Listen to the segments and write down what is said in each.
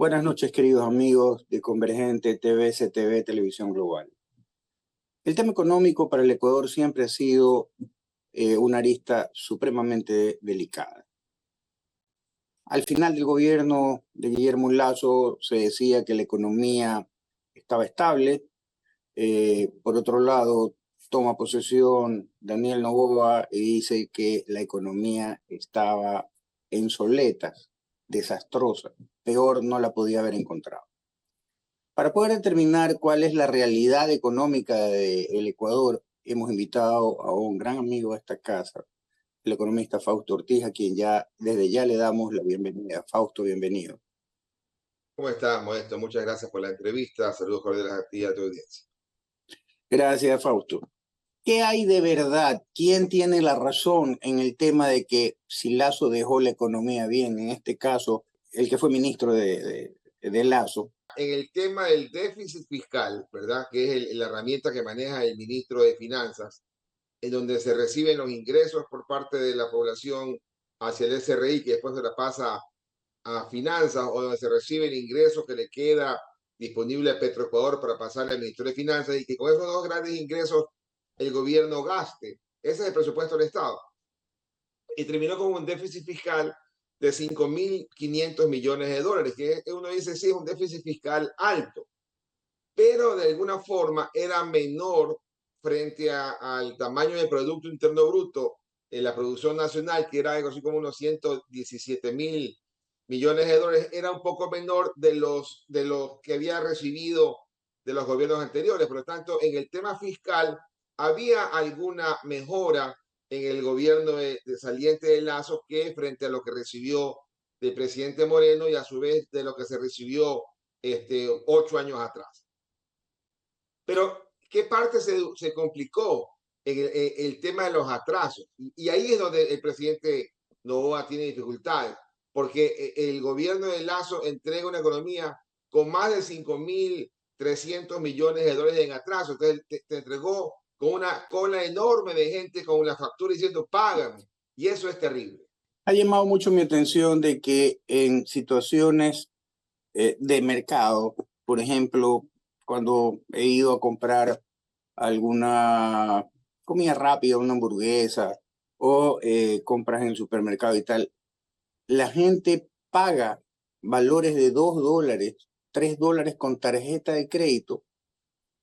Buenas noches, queridos amigos de Convergente TV, CTV, Televisión Global. El tema económico para el Ecuador siempre ha sido una arista supremamente delicada. Al final del gobierno de Guillermo Lasso se decía que la economía estaba estable. Por otro lado, toma posesión Daniel Noboa y dice que la economía estaba en soletas, desastrosa. Peor no la podía haber encontrado. Para poder determinar cuál es la realidad económica del Ecuador, hemos invitado a un gran amigo a esta casa, el economista Fausto Ortiz, a quien desde ya le damos la bienvenida. Fausto, bienvenido. ¿Cómo estás, Modesto? Muchas gracias por la entrevista. Saludos cordiales a ti y a tu audiencia. Gracias, Fausto. ¿Qué hay de verdad? ¿Quién tiene la razón en el tema de que si Lasso dejó la economía bien? En este caso, el que fue ministro de Lasso. En el tema del déficit fiscal, ¿verdad? Que es la herramienta que maneja el ministro de Finanzas, en donde se reciben los ingresos por parte de la población hacia el SRI, que después se la pasa a Finanzas, o donde se reciben ingresos que le queda disponible a Petroecuador para pasarle al Ministerio de Finanzas, y que con esos dos grandes ingresos el gobierno gaste. Ese es el presupuesto del Estado. Y terminó con un déficit fiscal de 5.500 millones de dólares, que uno dice, sí, es un déficit fiscal alto, pero de alguna forma era menor frente al tamaño del Producto Interno Bruto en la producción nacional, que era algo así como unos 117.000 millones de dólares, era un poco menor de los que había recibido de los gobiernos anteriores. Por lo tanto, en el tema fiscal había alguna mejora en el gobierno saliente de Lasso que frente a lo que recibió del presidente Moreno y a su vez de lo que se recibió 8 años atrás. Pero, ¿qué parte se complicó? El tema de los atrasos. Y ahí es donde el presidente Noboa tiene dificultades, porque el gobierno de Lasso entrega una economía con más de 5.300 millones de dólares en atraso. Entonces, te entregó con una cola enorme de gente con la factura diciendo, págame. Y eso es terrible. Ha llamado mucho mi atención de que en situaciones de mercado, por ejemplo, cuando he ido a comprar alguna comida rápida, una hamburguesa, o compras en el supermercado y tal, la gente paga valores de $2, $3 con tarjeta de crédito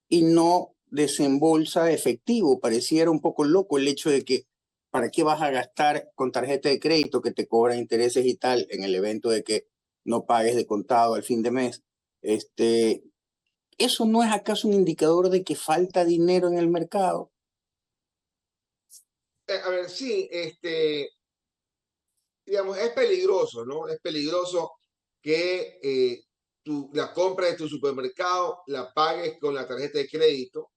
y no desembolsa efectivo. Pareciera un poco loco el hecho de que ¿para qué vas a gastar con tarjeta de crédito que te cobra intereses y tal en el evento de que no pagues de contado al fin de mes? ¿Eso no es acaso un indicador de que falta dinero en el mercado? A ver, sí, digamos, es peligroso, ¿no? Es peligroso que la compra de tu supermercado la pagues con la tarjeta de crédito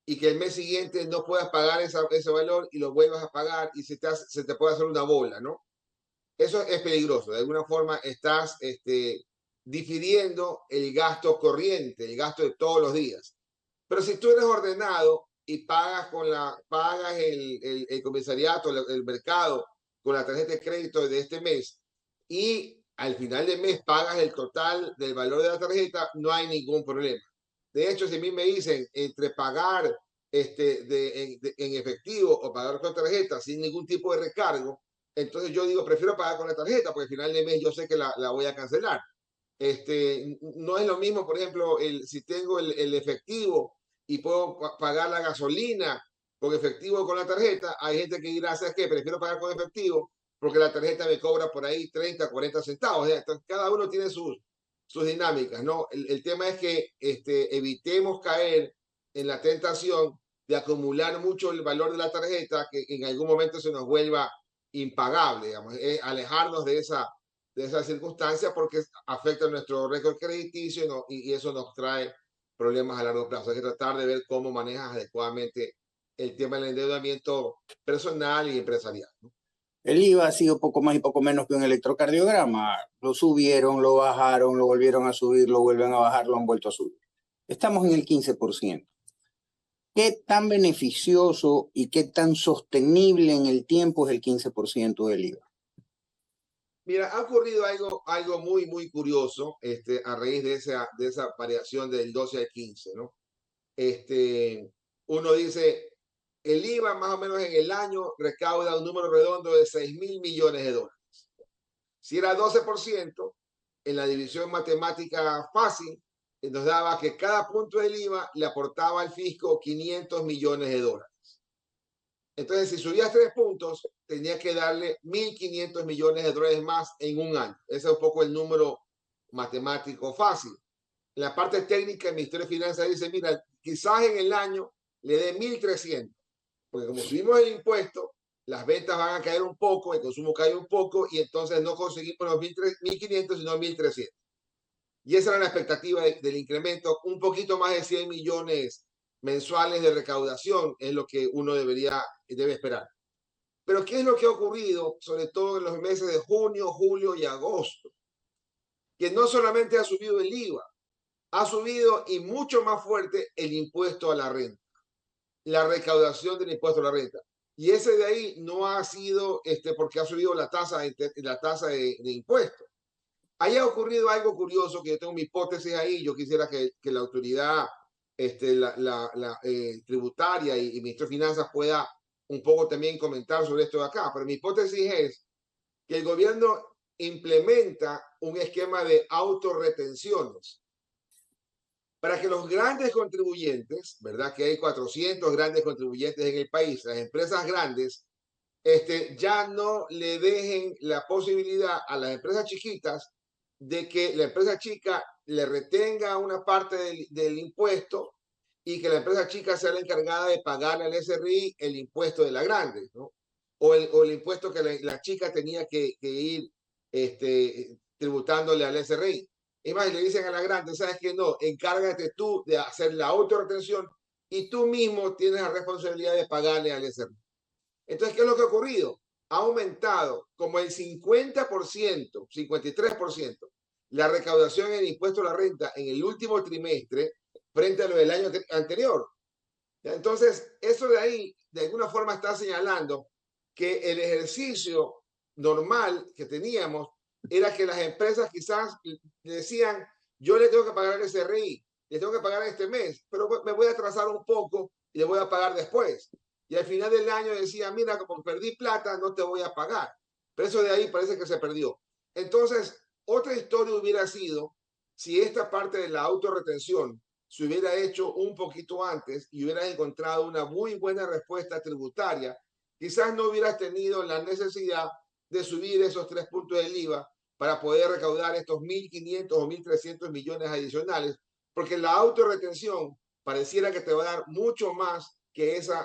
y que el mes siguiente no puedas pagar ese valor y lo vuelvas a pagar y se te puede hacer una bola, ¿no? Eso es peligroso. De alguna forma estás difiriendo el gasto corriente, el gasto de todos los días. Pero si tú eres ordenado y pagas el comisariato, el mercado con la tarjeta de crédito de este mes y al final del mes pagas el total del valor de la tarjeta, no hay ningún problema. De hecho, si a mí me dicen entre pagar en efectivo o pagar con tarjeta sin ningún tipo de recargo, entonces yo digo, prefiero pagar con la tarjeta porque al final del mes yo sé que la voy a cancelar. No es lo mismo, por ejemplo, si tengo el efectivo y puedo pagar la gasolina con efectivo o con la tarjeta, hay gente que dirá, ¿sabes qué? Prefiero pagar con efectivo porque la tarjeta me cobra por ahí 30, 40 centavos. Entonces, cada uno tiene sus dinámicas, ¿no? El tema es que evitemos caer en la tentación de acumular mucho el valor de la tarjeta que en algún momento se nos vuelva impagable, digamos, alejarnos de esa circunstancia porque afecta nuestro récord crediticio, ¿no? y eso nos trae problemas a largo plazo. Hay que tratar de ver cómo manejas adecuadamente el tema del endeudamiento personal y empresarial, ¿no? El IVA ha sido poco más y poco menos que un electrocardiograma. Lo subieron, lo bajaron, lo volvieron a subir, lo vuelven a bajar, lo han vuelto a subir. Estamos en el 15%. ¿Qué tan beneficioso y qué tan sostenible en el tiempo es el 15% del IVA? Mira, ha ocurrido algo muy, muy curioso a raíz de esa variación del 12 al 15, ¿no? Uno dice, el IVA más o menos en el año recauda un número redondo de 6.000 millones de dólares. Si era 12%, en la división matemática fácil, nos daba que cada punto del IVA le aportaba al fisco 500 millones de dólares. Entonces, si subías 3 puntos, tenía que darle 1.500 millones de dólares más en un año. Ese es un poco el número matemático fácil. En la parte técnica, el Ministerio de Finanzas dice, mira, quizás en el año le dé 1.300, porque como subimos el impuesto, las ventas van a caer un poco, el consumo cae un poco, y entonces no conseguimos los 1.500, sino 1.300. Y esa era la expectativa del incremento, un poquito más de 100 millones mensuales de recaudación es lo que uno debe esperar. Pero ¿qué es lo que ha ocurrido, sobre todo en los meses de junio, julio y agosto? Que no solamente ha subido el IVA, ha subido y mucho más fuerte el impuesto a la renta, la recaudación del impuesto a la renta. Y ese de ahí no ha sido porque ha subido la tasa de impuesto. Ahí ha ocurrido algo curioso, que yo tengo mi hipótesis ahí. Yo quisiera que la autoridad tributaria y Ministro de Finanzas pueda un poco también comentar sobre esto de acá. Pero mi hipótesis es que el gobierno implementa un esquema de autorretenciones para que los grandes contribuyentes, ¿verdad? Que hay 400 grandes contribuyentes en el país, las empresas grandes, ya no le dejen la posibilidad a las empresas chiquitas de que la empresa chica le retenga una parte del impuesto y que la empresa chica sea la encargada de pagar al SRI el impuesto de la grande, ¿no? O el impuesto que la chica tenía que ir tributándole al SRI. Es más, le dicen a la grande, ¿sabes qué? No, encárgate tú de hacer la autorretención y tú mismo tienes la responsabilidad de pagarle al SRI. Entonces, ¿qué es lo que ha ocurrido? Ha aumentado como el 50%, 53%, la recaudación en el impuesto a la renta en el último trimestre frente a lo del año anterior. Entonces, eso de ahí, de alguna forma, está señalando que el ejercicio normal que teníamos era que las empresas quizás decían, yo le tengo que pagar el SRI, le tengo que pagar este mes, pero me voy a atrasar un poco y le voy a pagar después. Y al final del año decía, mira, como perdí plata, no te voy a pagar. Pero eso de ahí parece que se perdió. Entonces, otra historia hubiera sido si esta parte de la autorretención se hubiera hecho un poquito antes y hubieras encontrado una muy buena respuesta tributaria, quizás no hubieras tenido la necesidad de subir esos 3 puntos del IVA para poder recaudar estos 1.500 o 1.300 millones adicionales, porque la autorretención pareciera que te va a dar mucho más que esos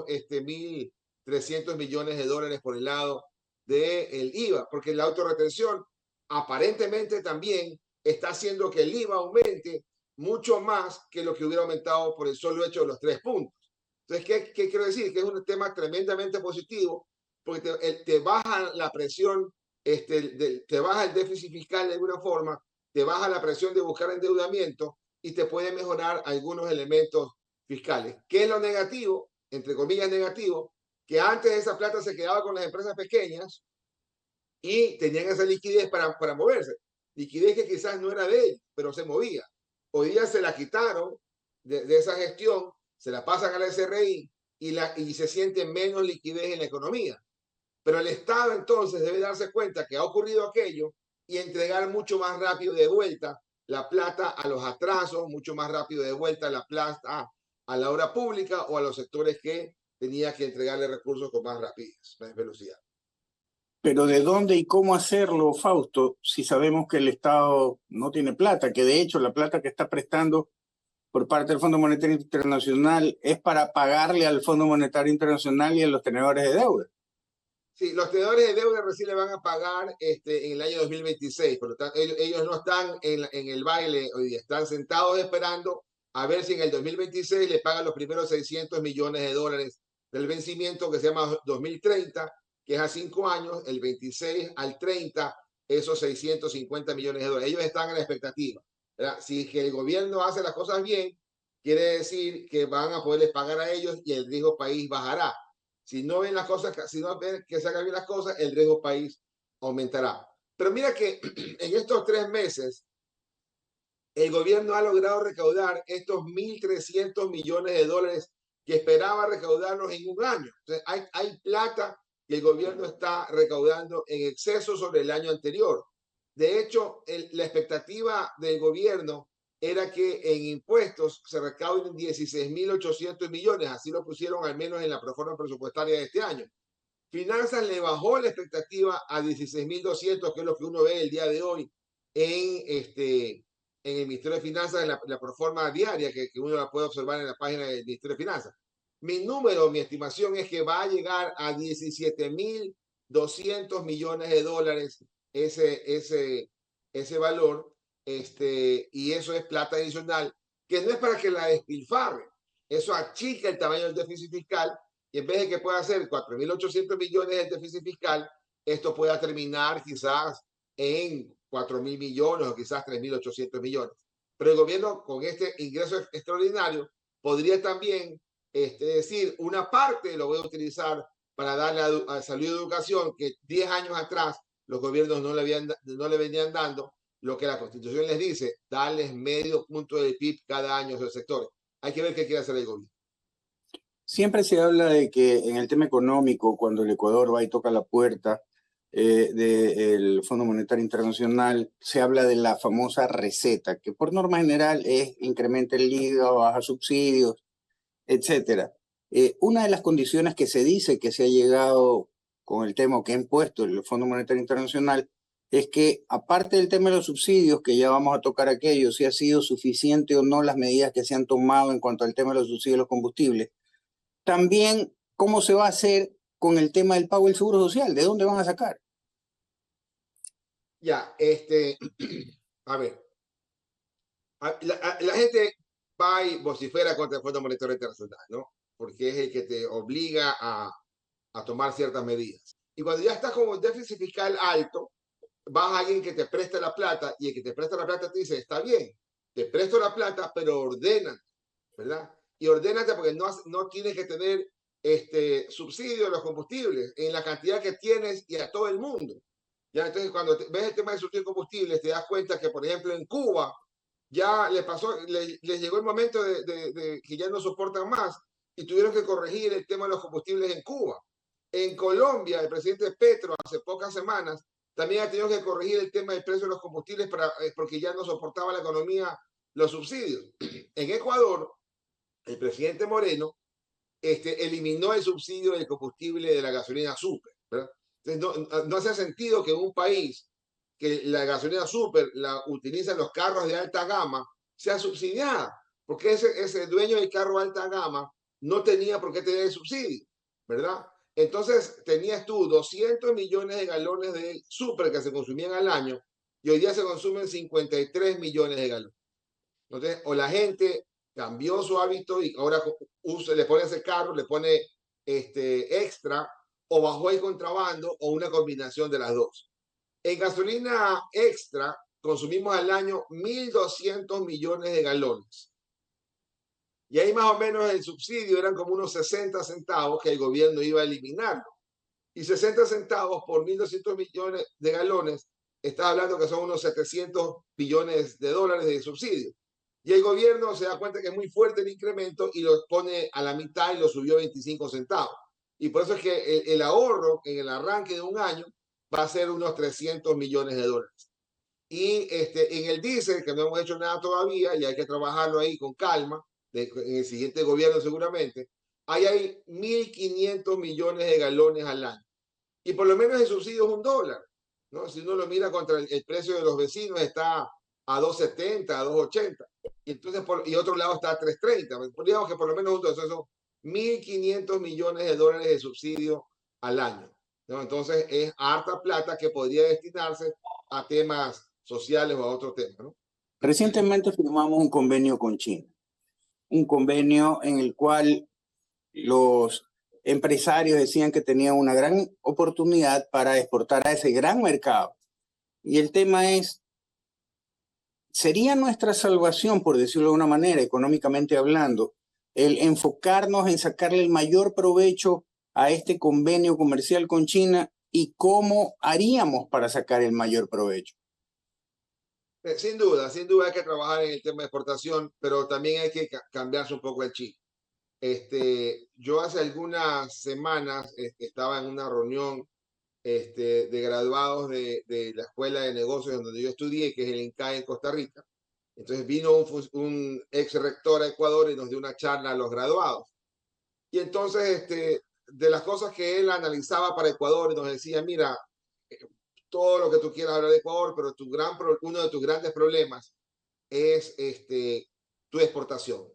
1.300 millones de dólares por el lado del IVA, porque la autorretención aparentemente también está haciendo que el IVA aumente mucho más que lo que hubiera aumentado por el solo hecho de los 3 puntos. Entonces, ¿qué quiero decir? Que es un tema tremendamente positivo porque te baja la presión, te baja el déficit fiscal de alguna forma, te baja la presión de buscar endeudamiento y te puede mejorar algunos elementos fiscales. ¿Qué es lo negativo? Entre comillas negativo, que antes esa plata se quedaba con las empresas pequeñas y tenían esa liquidez para moverse. Liquidez que quizás no era de ellos, pero se movía. Hoy día se la quitaron de esa gestión, se la pasan a la SRI y se siente menos liquidez en la economía. Pero el Estado entonces debe darse cuenta que ha ocurrido aquello y entregar mucho más rápido de vuelta la plata a los atrasos, mucho más rápido de vuelta la plata a la obra pública o a los sectores que tenía que entregarle recursos con más rapidez, más velocidad. Pero ¿de dónde y cómo hacerlo, Fausto, si sabemos que el Estado no tiene plata? Que de hecho la plata que está prestando por parte del Fondo Monetario Internacional es para pagarle al Fondo Monetario Internacional y a los tenedores de deuda. Sí, los tenedores de deuda recién le van a pagar en el año 2026. Por lo tanto, ellos no están en el baile hoy día, están sentados esperando a ver si en el 2026 le pagan los primeros 600 millones de dólares del vencimiento que se llama 2030, que es a 5 años, el 26 al 30, esos 650 millones de dólares. Ellos están en la expectativa, ¿verdad? Si que el gobierno hace las cosas bien, quiere decir que van a poderles pagar a ellos y el riesgo país bajará. Si no ven las cosas, si no ven que se hagan bien las cosas, el riesgo país aumentará. Pero mira que en estos 3 meses el gobierno ha logrado recaudar estos 1.300 millones de dólares que esperaba recaudarlos en un año. Entonces, hay plata que el gobierno está recaudando en exceso sobre el año anterior. De hecho, la expectativa del gobierno era que en impuestos se recauden 16.800 millones, así lo pusieron al menos en la proforma presupuestaria de este año. Finanzas le bajó la expectativa a 16.200, que es lo que uno ve el día de hoy en el Ministerio de Finanzas, en la proforma diaria que uno la puede observar en la página del Ministerio de Finanzas. Mi estimación es que va a llegar a 17.200 millones de dólares ese valor, y eso es plata adicional, que no es para que la despilfarre, eso achica el tamaño del déficit fiscal, y en vez de que pueda ser 4.800 millones de déficit fiscal, esto pueda terminar quizás en 4.000 millones o quizás 3.800 millones. Pero el gobierno con este ingreso extraordinario podría también decir, una parte lo voy a utilizar para darle a salud y educación, que 10 años atrás los gobiernos no le venían dando, lo que la Constitución les dice, darles medio punto del PIB cada año a esos sectores. Hay que ver qué quiere hacer el gobierno. Siempre se habla de que en el tema económico, cuando el Ecuador va y toca la puerta del Fondo Monetario Internacional, se habla de la famosa receta, que por norma general es incrementa el IVA, baja subsidios, etcétera. Una de las condiciones que se dice que se ha llegado con el tema que ha impuesto el Fondo Monetario Internacional es que, aparte del tema de los subsidios, que ya vamos a tocar aquello, si ha sido suficiente o no las medidas que se han tomado en cuanto al tema de los subsidios de los combustibles, también cómo se va a hacer con el tema del pago del seguro social, ¿de dónde van a sacar? Ya, a ver, la gente va y vocifera contra el Fondo Monetario Internacional, ¿no? Porque es el que te obliga a tomar ciertas medidas. Y cuando ya estás con un déficit fiscal alto, vas a alguien que te presta la plata y el que te presta la plata te dice, está bien, te presto la plata, pero ordénate, ¿verdad? Y ordénate porque no tienes que tener subsidio de los combustibles en la cantidad que tienes y a todo el mundo. Ya, entonces, cuando ves el tema de subsidio de combustibles, te das cuenta que, por ejemplo, en Cuba ya les llegó el momento de que ya no soportan más y tuvieron que corregir el tema de los combustibles en Cuba. En Colombia, el presidente Petro, hace pocas semanas, también ha tenido que corregir el tema del precio de los combustibles porque ya no soportaba la economía los subsidios. En Ecuador, el presidente Moreno eliminó el subsidio del combustible de la gasolina super, ¿verdad? Entonces, no hace sentido que en un país que la gasolina super la utilizan los carros de alta gama sea subsidiada, porque ese dueño del carro de alta gama no tenía por qué tener el subsidio, ¿verdad? Entonces tenías tú 200 millones de galones de super que se consumían al año y hoy día se consumen 53 millones de galones. Entonces, o la gente cambió su hábito y ahora le pone ese carro, le pone extra, o bajó el contrabando, o una combinación de las dos. En gasolina extra consumimos al año 1.200 millones de galones. Y ahí más o menos el subsidio eran como unos 60 centavos que el gobierno iba a eliminarlo. Y 60 centavos por 1.200 millones de galones, está hablando que son unos 700 billones de dólares de subsidio. Y el gobierno se da cuenta que es muy fuerte el incremento y lo pone a la mitad y lo subió 25 centavos. Y por eso es que el ahorro en el arranque de un año va a ser unos 300 millones de dólares. Y en el diésel, que no hemos hecho nada todavía y hay que trabajarlo ahí con calma, en el siguiente gobierno seguramente, ahí hay 1.500 millones de galones al año. Y por lo menos el subsidio es $1, ¿no? Si uno lo mira contra el precio de los vecinos, está a 2.70, a 2.80. Y entonces, y otro lado está a 3.30. Digamos que por lo menos $1, son 1.500 millones de dólares de subsidio al año, ¿no? Entonces es harta plata que podría destinarse a temas sociales o a otros temas, ¿no? Recientemente firmamos un convenio con China, un convenio en el cual los empresarios decían que tenían una gran oportunidad para exportar a ese gran mercado. Y el tema es, ¿sería nuestra salvación, por decirlo de una manera, económicamente hablando, el enfocarnos en sacarle el mayor provecho a este convenio comercial con China y cómo haríamos para sacar el mayor provecho. Sin duda hay que trabajar en el tema de exportación, pero también hay que cambiarse un poco el chip. Yo hace algunas semanas estaba en una reunión de graduados de la Escuela de Negocios donde yo estudié, que es el INCAE en Costa Rica. Entonces vino un ex rector a Ecuador y nos dio una charla a los graduados. Y entonces, de las cosas que él analizaba para Ecuador, nos decía, mira, todo lo que tú quieras hablar de Ecuador, pero uno de tus grandes problemas es tu exportación.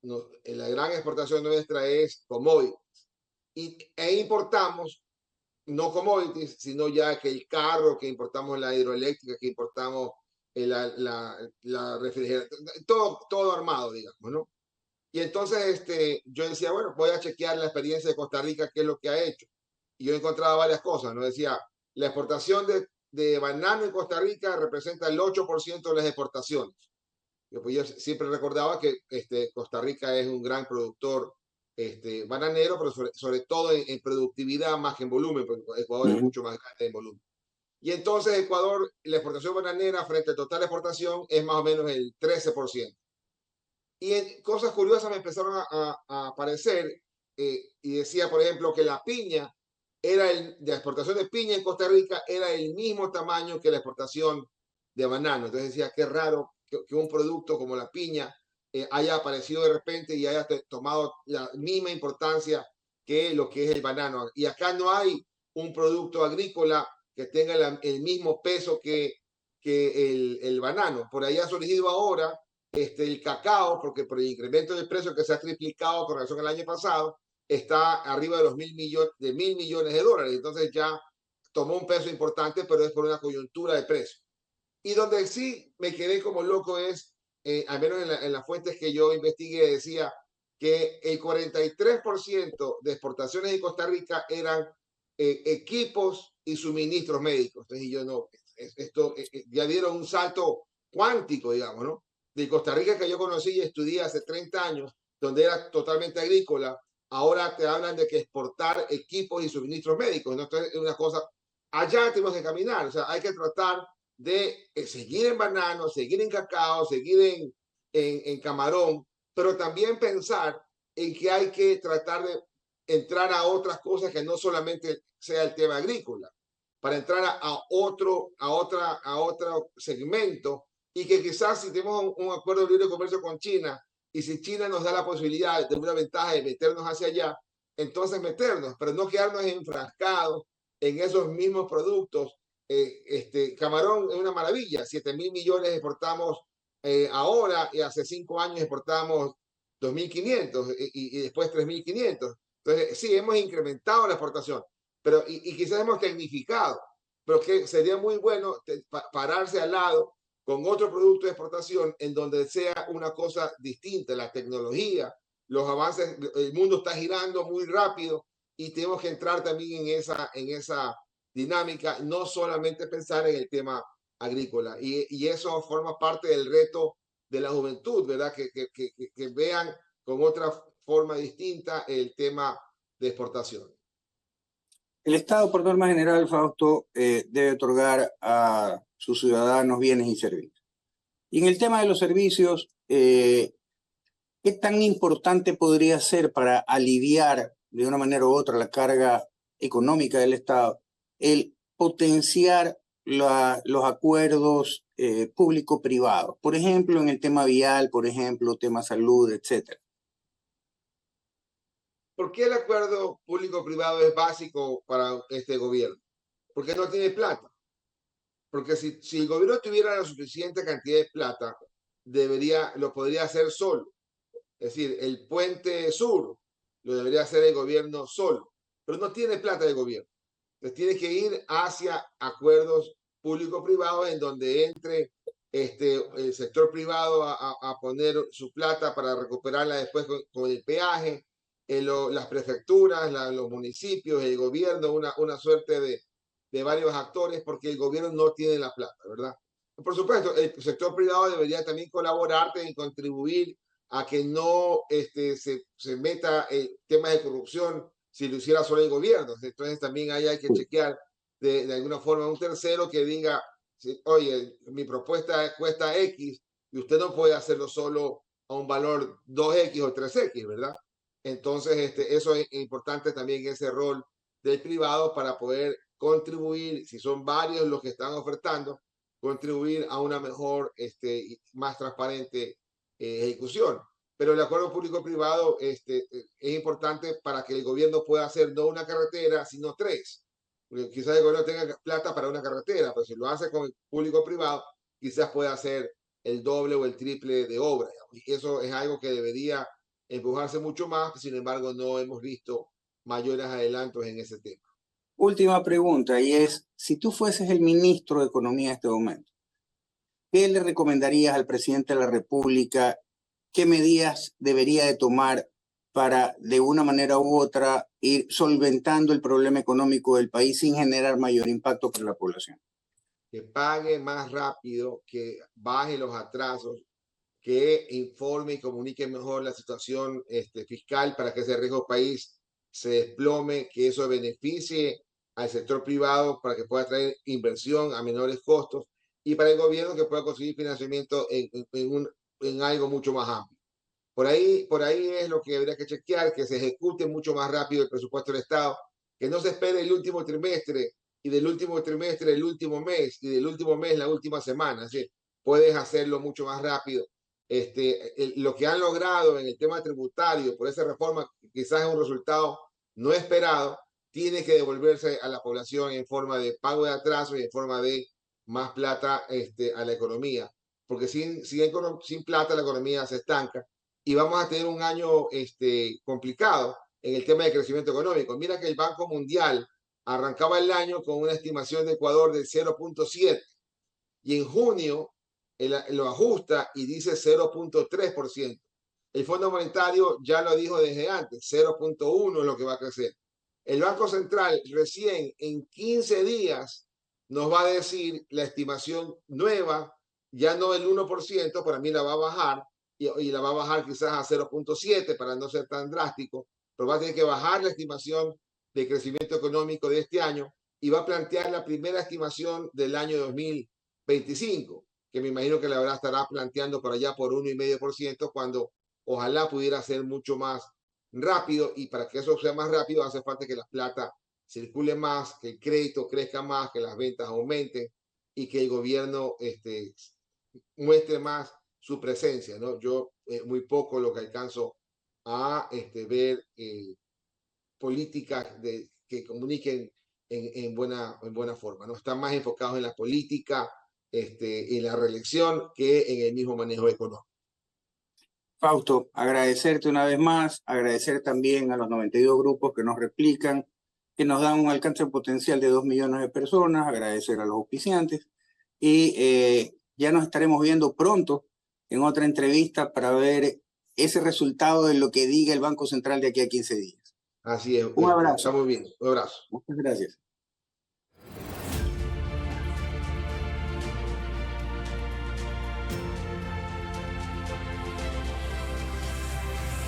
¿No? La gran exportación nuestra es commodities. E importamos no commodities, sino ya que el carro, que importamos la hidroeléctrica, que importamos la refrigeración, todo armado, digamos, ¿no? Y entonces yo decía, bueno, voy a chequear la experiencia de Costa Rica, qué es lo que ha hecho. Y yo encontraba varias cosas, ¿no? Decía, la exportación de banano en Costa Rica representa el 8% de las exportaciones. Pues yo siempre recordaba que Costa Rica es un gran productor bananero, pero sobre todo en productividad más que en volumen, porque Ecuador es mucho más grande en volumen. Y entonces Ecuador, la exportación bananera frente al total de exportación es más o menos el 13%. Y cosas curiosas me empezaron a aparecer y decía, por ejemplo, que la piña la exportación de piña en Costa Rica era el mismo tamaño que la exportación de banano. Entonces decía, qué raro que un producto como la piña haya aparecido de repente y haya tomado la misma importancia que lo que es el banano. Y acá no hay un producto agrícola que tenga el mismo peso que el banano. Por ahí ha surgido ahora el cacao, porque por el incremento del precio que se ha triplicado con relación al año pasado, está arriba de los $1.000 millones de dólares. Entonces ya tomó un peso importante, pero es por una coyuntura de precio. Y donde sí me quedé como loco es, al menos en las fuentes que yo investigué, decía que el 43% de exportaciones de Costa Rica eran equipos y suministros médicos. Entonces, y yo no, esto ya dieron un salto cuántico, digamos, ¿no? De Costa Rica que yo conocí y estudié hace 30 años, donde era totalmente agrícola, ahora te hablan de que exportar equipos y suministros médicos, ¿no? Entonces, es una cosa, allá tenemos que caminar, o sea, hay que tratar de seguir en banano, seguir en cacao, seguir en camarón, pero también pensar en que hay que tratar de entrar a otras cosas que no solamente sea el tema agrícola, para entrar a otro segmento y que quizás si tenemos un acuerdo de libre comercio con China y si China nos da la posibilidad de una ventaja de meternos hacia allá, entonces meternos, pero no quedarnos enfrascados en esos mismos productos. Camarón es una maravilla, 7.000 millones exportamos ahora y hace 5 años exportamos 2.500 y después 3.500. Entonces, sí, hemos incrementado la exportación, pero y quizás hemos tecnificado, pero que sería muy bueno pararse al lado con otro producto de exportación en donde sea una cosa distinta, la tecnología, los avances, el mundo está girando muy rápido y tenemos que entrar también en esa dinámica, no solamente pensar en el tema agrícola. Y eso forma parte del reto de la juventud, ¿verdad? Que vean con otra forma distinta el tema de exportación. El Estado, por norma general, Fausto, debe otorgar a sus ciudadanos bienes y servicios. Y en el tema de los servicios, ¿qué tan importante podría ser para aliviar de una manera u otra la carga económica del Estado el potenciar los acuerdos público-privados? Por ejemplo, en el tema vial, por ejemplo, tema salud, etcétera. ¿Por qué el acuerdo público-privado es básico para este gobierno? Porque no tiene plata. Porque si el gobierno tuviera la suficiente cantidad de plata, lo podría hacer solo. Es decir, el puente sur lo debería hacer el gobierno solo, pero no tiene plata el gobierno. Entonces tiene que ir hacia acuerdos público-privados en donde entre el sector privado a poner su plata para recuperarla después con el peaje, las prefecturas, los municipios, el gobierno, una suerte de varios actores, porque el gobierno no tiene la plata, ¿verdad? Por supuesto, el sector privado debería también colaborar y contribuir a que no se meta temas de corrupción si lo hiciera solo el gobierno. Entonces también ahí hay que chequear de alguna forma un tercero que diga, oye, mi propuesta cuesta X y usted no puede hacerlo solo a un valor 2X o 3X, ¿verdad? Entonces, eso es importante también, ese rol del privado para poder contribuir, si son varios los que están ofertando, contribuir a una mejor, más transparente ejecución. Pero el acuerdo público-privado es importante para que el gobierno pueda hacer no una carretera, sino 3. Porque quizás el gobierno tenga plata para una carretera, pero si lo hace con el público-privado, quizás pueda hacer el doble o el triple de obra. Y eso es algo que debería empujarse mucho más, sin embargo, no hemos visto mayores adelantos en ese tema. Última pregunta, y es, si tú fueses el ministro de Economía en este momento, ¿qué le recomendarías al presidente de la República? ¿Qué medidas debería de tomar para, de una manera u otra, ir solventando el problema económico del país sin generar mayor impacto para la población? Que pague más rápido, que baje los atrasos, que informe y comunique mejor la situación fiscal para que ese riesgo país se desplome, que eso beneficie al sector privado para que pueda traer inversión a menores costos y para el gobierno que pueda conseguir financiamiento en algo mucho más amplio. Por ahí es lo que habría que chequear, que se ejecute mucho más rápido el presupuesto del Estado, que no se espere el último trimestre y del último trimestre el último mes y del último mes la última semana. ¿Sí? Puedes hacerlo mucho más rápido. Lo que han logrado en el tema tributario por esa reforma, quizás es un resultado no esperado, tiene que devolverse a la población en forma de pago de atraso y en forma de más plata a la economía. Porque sin plata la economía se estanca y vamos a tener un año complicado en el tema de crecimiento económico. Mira que el Banco Mundial arrancaba el año con una estimación de Ecuador de 0.7 y en junio lo ajusta y dice 0.3%. El Fondo Monetario ya lo dijo desde antes, 0.1 es lo que va a crecer. El Banco Central recién en 15 días nos va a decir la estimación nueva, ya no el 1%, para mí la va a bajar, y la va a bajar quizás a 0.7 para no ser tan drástico, pero va a tener que bajar la estimación de crecimiento económico de este año y va a plantear la primera estimación del año 2025, que me imagino que la verdad estará planteando por allá por 1,5%, cuando ojalá pudiera ser mucho más rápido, y para que eso sea más rápido hace falta que la plata circule más, que el crédito crezca más, que las ventas aumenten y que el gobierno muestre más su presencia, ¿no? Yo muy poco lo que alcanzo a ver políticas que comuniquen en buena forma, ¿no? Están más enfocados en la política, en la reelección, que en el mismo manejo económico. Fausto, agradecerte una vez más, agradecer también a los 92 grupos que nos replican, que nos dan un alcance potencial de 2 millones de personas, agradecer a los auspiciantes y ya nos estaremos viendo pronto en otra entrevista para ver ese resultado de lo que diga el Banco Central de aquí a 15 días. Así es. Un abrazo. Está muy bien. Un abrazo. Muchas gracias.